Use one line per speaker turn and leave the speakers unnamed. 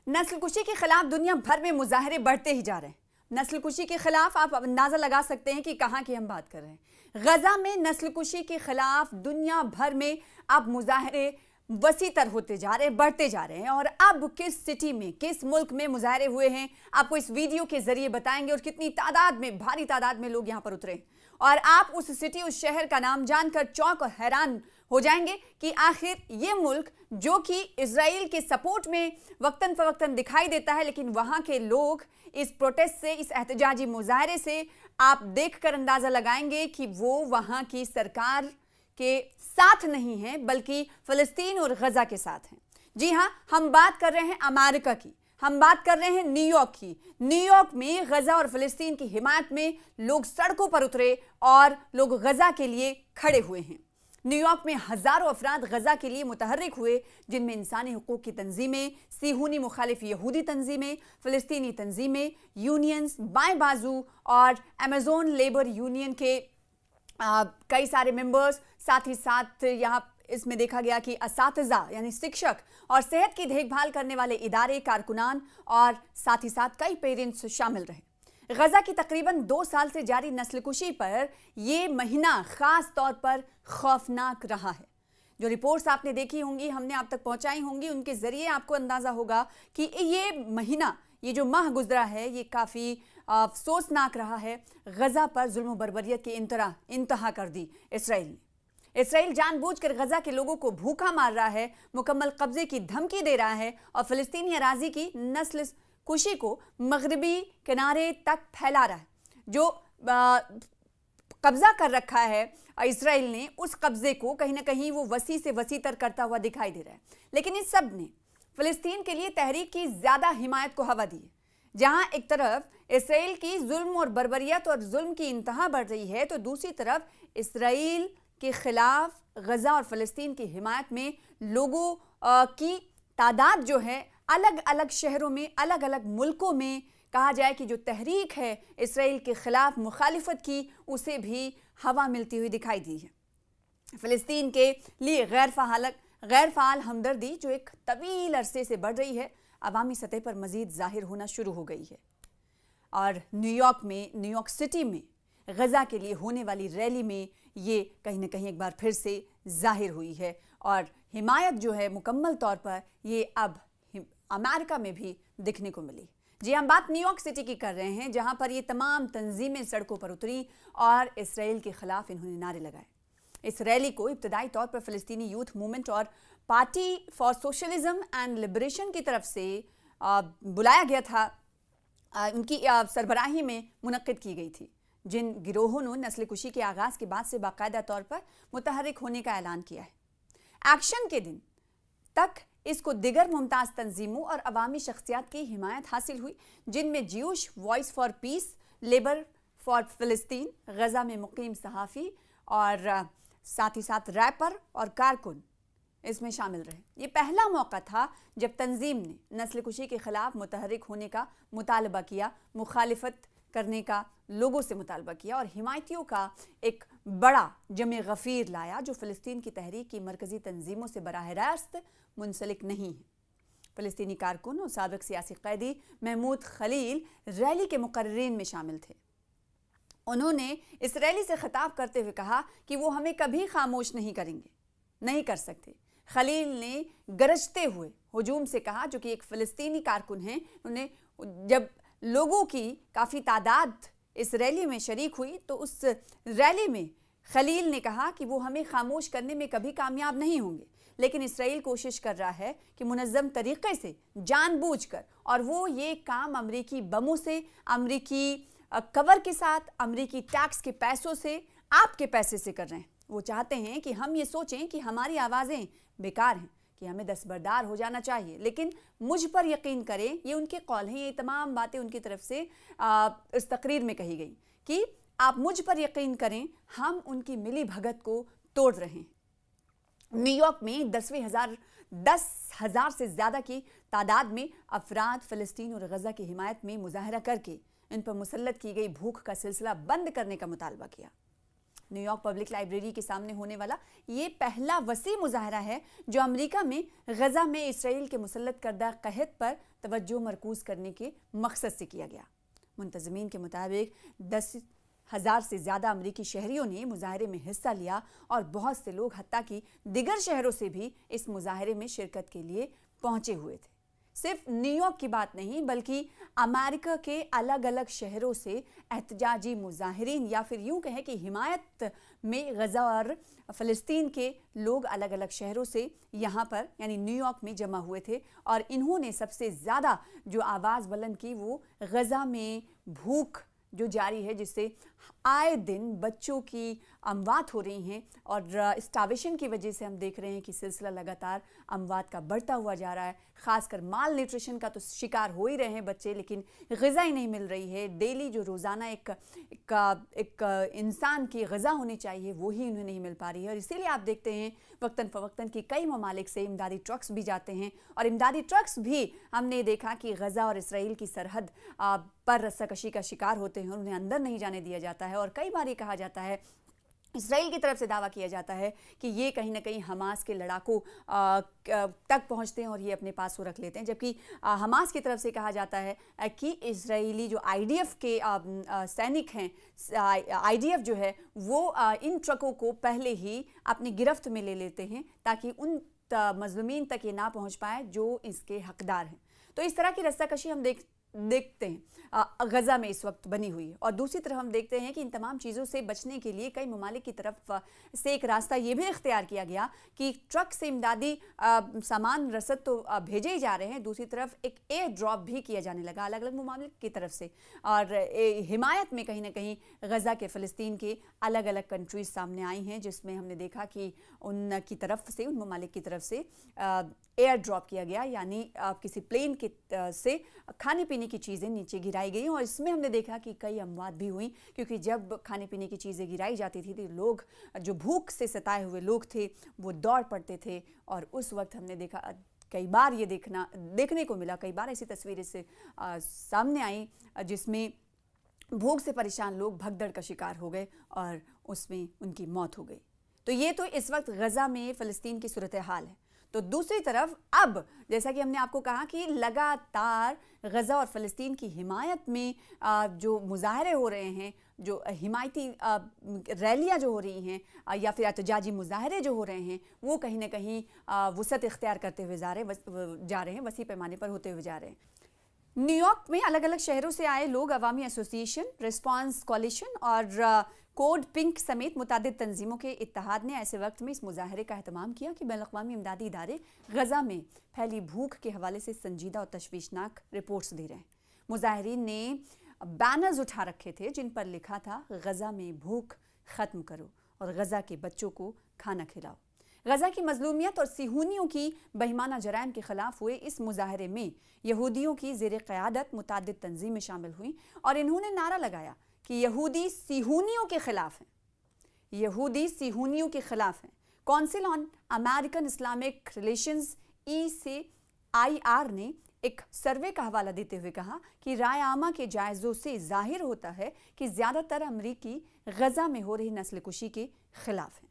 नस्ल कुशी के खिलाफ दुनिया भर में मुजाहरे बढ़ते ही जा रहे हैं। नस्ल कुशी के खिलाफ आप अंदाजा लगा सकते हैं कि कहां की हम बात कर रहे हैं। गजा में नस्ल कुशी के खिलाफ दुनिया भर में अब मुजाहरे वसीतर होते जा रहे हैं, बढ़ते जा रहे हैं। और अब किस सिटी में, किस मुल्क में मुजाहरे हुए हैं, आपको इस वीडियो के जरिए बताएंगे। और कितनी तादाद में, भारी तादाद में लोग यहां पर उतरे और आप उस सिटी, उस शहर का नाम जानकर चौंक और हैरान हो जाएंगे कि आखिर ये मुल्क जो कि इजराइल के सपोर्ट में वक्तन फवक्तन दिखाई देता है, लेकिन वहां के लोग इस प्रोटेस्ट से, इस एहतजाजी मुजाहरे से आप देखकर अंदाजा लगाएंगे कि वो वहां की सरकार के साथ नहीं है, बल्कि फिलिस्तीन और गजा के साथ हैं। जी हां, हम बात कर रहे हैं अमेरिका की, हम बात कर रहे हैं न्यूयॉर्क की। न्यूयॉर्क में गजा और फिलिस्तीन की हिमायत में लोग सड़कों पर उतरे और लोग गजा के लिए खड़े हुए हैं। न्यूयॉर्क में हजारों अफराद गजा के लिए मुतहर्रिक हुए, जिनमें इंसानी हुकूक की तंजीमें, सिहूनी मुखालिफ यहूदी तंजीमें, फिलिस्तीनी तंजीमें, यूनियंस, बाएं बाजू और अमेजोन लेबर यूनियन के कई सारे मेंबर्स, साथ ही साथ यहाँ इसमें देखा गया कि असातिज़ा यानी शिक्षक और सेहत की देखभाल करने वाले इदारे, कारकुनान और साथ ही साथ कई पेरेंट्स शामिल रहे। गजा की तकरीबन 2 साल से जारी नस्लकुशी पर यह महीना खास तौर पर खौफनाक रहा है। जो रिपोर्ट्स आपने देखी होंगी, हमने आप तक पहुंचाई होंगी, उनके जरिए आपको अंदाजा होगा कि ये महीना, ये जो माह गुजरा है, ये काफ़ी अफसोसनाक रहा है। गजा पर जुल्म बर्बरियत की इंतहा कर दी इसराइल ने। इसराइल जानबूझकर गजा के लोगों को भूखा मार रहा है, मुकम्मल कब्जे की धमकी दे रहा है और फिलिस्तीनी अराजी की नस्ल कुशी को मगरबी किनारे तक फैला रहा है। जो कब्जा कर रखा है इसराइल ने, उस कब्जे को कहीं ना कहीं वो वसी से वसीतर करता हुआ दिखाई दे रहा है। लेकिन इस सब ने फिलिस्तीन के लिए तहरीक की ज्यादा हिमायत को हवा दी है। जहां एक तरफ इसराइल की जुल्म और बर्बरियत और जुल्म की इंतहा बढ़ रही है, तो दूसरी तरफ इसराइल के खिलाफ गजा और फिलिस्तीन की हिमायत में लोगों की तादाद जो है अलग अलग शहरों में, अलग अलग मुल्कों में, कहा जाए कि जो तहरीक है इसराइल के खिलाफ मुखालिफत की, उसे भी हवा मिलती हुई दिखाई दी है। फिलिस्तीन के लिए गैर फ़ाल हमदर्दी जो एक तवील अरसे से बढ़ रही है, अवामी सतह पर मज़ीद ज़ाहिर होना शुरू हो गई है। और न्यूयॉर्क सिटी में गजा के लिए होने वाली रैली में ये कहीं ना कहीं एक बार फिर से ज़ाहिर हुई है। और हिमायत जो है मुकम्मल तौर पर ये अब अमेरिका में भी दिखने को मिली। जी, हम बात न्यूयॉर्क सिटी की कर रहे हैं, जहां पर ये तमाम तंजीमें सड़कों पर उतरी और इसराइल के खिलाफ इन्होंने नारे लगाए। इस रैली को इब्तदाई तौर पर फिलिस्तीनी यूथ मूवमेंट और party for socialism and liberation की तरफ से बुलाया गया था। उनकी सरबराही में मुनक्किद की गई थी, जिन गिरोहों ने नस्ल कुशी के आगाज़ के बाद से बाकायदा तौर पर मुतहर्रिक होने का ऐलान किया है। एक्शन के दिन तक इसको दिगर मुमताज़ तंजीमों और अवामी शख्सियात की हिमायत हासिल हुई, जिनमें Jews voice for piece, labour for फिलिस्तीन, गजा में मुकीम सहाफ़ी और साथ ही साथ रैपर और कारकुन इसमें शामिल रहे। ये पहला मौका था जब तंजीम ने नस्ल कुशी के खिलाफ मुतहर्रिक होने का मुतालबा किया, मुखालिफत करने का लोगों से मुतालबा किया और हिमायतियों का एक बड़ा जमे गफ़ीर लाया, जो फ़िलिस्तीन की तहरीक की मरकज़ी तंजीमों से बराह रास्त मुंसलिक नहीं है। फ़िलिस्तीनी कारकुन और साबिक़ सियासी कैदी महमूद खलील रैली के मुकर्रिरीन में शामिल थे। उन्होंने इस रैली से खिताब करते हुए कहा कि वो हमें कभी खामोश नहीं करेंगे, नहीं कर सकते। खलील ने गरजते हुए हुजूम से कहा, जो कि एक फ़िलिस्तीनी कारकुन हैं। उन्हें जब लोगों की काफ़ी तादाद इस रैली में शरीक हुई, तो उस रैली में खलील ने कहा कि वो हमें खामोश करने में कभी कामयाब नहीं होंगे, लेकिन इसराइल कोशिश कर रहा है कि मुनज़्ज़म तरीक़े से, जानबूझकर, और वो ये काम अमरीकी बमों से, अमरीकी कवर के साथ, अमरीकी टैक्स के पैसों से, आपके पैसे से कर रहे हैं। वो चाहते हैं कि हम ये सोचें कि हमारी आवाज़ें बेकार हैं, कि हमें दस्तबरदार हो जाना चाहिए। लेकिन मुझ पर यकीन करें, ये उनके कौल हैं, ये तमाम बातें उनकी तरफ से इस तकरीर में कही गई कि आप मुझ पर यकीन करें, हम उनकी मिली भगत को तोड़ रहे हैं। न्यूयॉर्क में 10,000 से ज़्यादा की तादाद में अफराद फ़िलिस्तीन और गजा की हिमायत में मुजाहरा करके इन पर मुसल्लत की गई भूख का सिलसिला बंद करने का मुतालबा किया। نیو یارک پبلک لائبریری کے سامنے ہونے والا یہ پہلا وسیع مظاہرہ ہے جو امریکہ میں غزہ میں اسرائیل کے مسلط کردہ قحط پر توجہ مرکوز کرنے کے مقصد سے کیا گیا۔ منتظمین کے مطابق 10,000 سے زیادہ امریکی شہریوں نے مظاہرے میں حصہ لیا اور بہت سے لوگ حتیٰ کہ دیگر شہروں سے بھی اس مظاہرے میں شرکت کے لیے پہنچے ہوئے تھے۔ صرف نیو یارک کی بات نہیں بلکہ امریکہ کے الگ الگ شہروں سے احتجاجی مظاہرین یا پھر یوں کہیں کہ حمایت میں غزہ اور فلسطین کے لوگ الگ الگ شہروں سے یہاں پر یعنی نیو یارک میں جمع ہوئے تھے، اور انہوں نے سب سے زیادہ جو آواز بلند کی وہ غزہ میں بھوک جو جاری ہے، جس سے آئے دن بچوں کی اموات ہو رہی ہیں، اور اسٹاویشن کی وجہ سے ہم دیکھ رہے ہیں کہ سلسلہ لگاتار اموات کا بڑھتا ہوا جا رہا ہے۔ خاص کر مال نیوٹریشن کا تو شکار ہو ہی رہے ہیں بچے، لیکن غذا ہی نہیں مل رہی ہے۔ ڈیلی جو روزانہ ایک انسان کی غذا ہونی چاہیے وہی انہیں نہیں مل پا رہی ہے، اور اسی لیے آپ دیکھتے ہیں وقتاً فوقتاً کی کئی ممالک سے امدادی ٹرکس بھی جاتے ہیں، اور امدادی ٹرکس بھی ہم نے دیکھا کہ غزہ اور اسرائیل کی سرحد پر رسہ کشی کا شکار ہوتے ہیں، انہیں اندر نہیں جانے دیا جاتا ہے، اور کئی بار یہ کہا جاتا ہے، اسرائیل کی طرف سے دعویٰ کیا جاتا ہے کہ یہ کہیں نہ کہیں حماس کے لڑاکوں تک پہنچتے ہیں اور یہ اپنے پاس وہ رکھ لیتے ہیں، جبکہ حماس کی طرف سے کہا جاتا ہے کہ اسرائیلی جو آئی ڈی ایف کے سینک ہیں، آئی ڈی ایف جو ہے وہ ان ٹرکوں کو پہلے ہی اپنی گرفت میں لے لیتے ہیں تاکہ ان مظلومین تک یہ نہ پہنچ پائے جو اس کے حقدار ہیں۔ تو اس طرح کی رسہ کشی ہم دیکھتے ہیں غزہ میں اس وقت بنی ہوئی ہے، اور دوسری طرف ہم دیکھتے ہیں کہ ان تمام چیزوں سے بچنے کے لیے کئی ممالک کی طرف سے ایک راستہ یہ بھی اختیار کیا گیا کہ ٹرک سے امدادی سامان رسد تو بھیجے ہی جا رہے ہیں، دوسری طرف ایک ایئر ڈراپ بھی کیا جانے لگا الگ الگ ممالک کی طرف سے، اور حمایت میں کہیں نہ کہیں غزہ کے فلسطین کے الگ الگ کنٹریز سامنے آئی ہیں، جس میں ہم نے دیکھا کہ ان کی طرف سے ان ممالک کی طرف سے ایئر ڈراپ کیا گیا، یعنی کسی پلین کے سے کھانے پینے کی چیزیں نیچے گرائی گئی، اور اس میں ہم نے دیکھا کہ کئی اموات بھی ہوئیں، کیونکہ جب کھانے پینے کی چیزیں گرائی جاتی تھی تو لوگ جو بھوک سے ستائے ہوئے لوگ تھے وہ دوڑ پڑتے تھے، اور اس وقت ہم نے دیکھا کئی بار یہ دیکھنے کو ملا، کئی بار ایسی تصویریں سے سامنے آئیں جس میں بھوک سے پریشان لوگ بھگدڑ کا شکار ہو گئے اور اس میں ان کی موت ہو گئی۔ تو یہ تو اس وقت غزہ میں فلسطین کی صورتحال ہے۔ تو دوسری طرف اب جیسا کہ ہم نے آپ کو کہا کہ لگاتار غزہ اور فلسطین کی حمایت میں جو مظاہرے ہو رہے ہیں، جو حمایتی ریلیاں جو ہو رہی ہیں یا پھر احتجاجی مظاہرے جو ہو رہے ہیں، وہ کہیں نہ کہیں وسعت اختیار کرتے ہوئے جا رہے ہیں، وسیع پیمانے پر ہوتے ہوئے جا رہے ہیں۔ نیو یارک میں الگ الگ شہروں سے آئے لوگ عوامی ایسوسی ایشن، ریسپانس کولیشن اور کوڈ پنک سمیت متعدد تنظیموں کے اتحاد نے ایسے وقت میں اس مظاہرے کا اہتمام کیا کہ بین الاقوامی امدادی ادارے غزہ میں پھیلی بھوک کے حوالے سے سنجیدہ اور تشویشناک رپورٹس دے رہے ہیں۔ مظاہرین نے بینرز اٹھا رکھے تھے جن پر لکھا تھا غزہ میں بھوک ختم کرو اور غزہ کے بچوں کو کھانا کھلاؤ۔ غزہ کی مظلومیت اور صہیونیوں کی بہیمانہ جرائم کے خلاف ہوئے اس مظاہرے میں یہودیوں کی زیر قیادت متعدد تنظیمیں شامل ہوئیں، اور انہوں نے نعرہ لگایا کہ یہودی صہیونیوں کے خلاف ہیں، یہودی صہیونیوں کے خلاف ہیں۔ کونسل آن امریکن اسلامک ریلیشنز ECIR نے ایک سروے کا حوالہ دیتے ہوئے کہا کہ رائے عامہ کے جائزوں سے ظاہر ہوتا ہے کہ زیادہ تر امریکی غزہ میں ہو رہی نسل کشی کے خلاف ہیں۔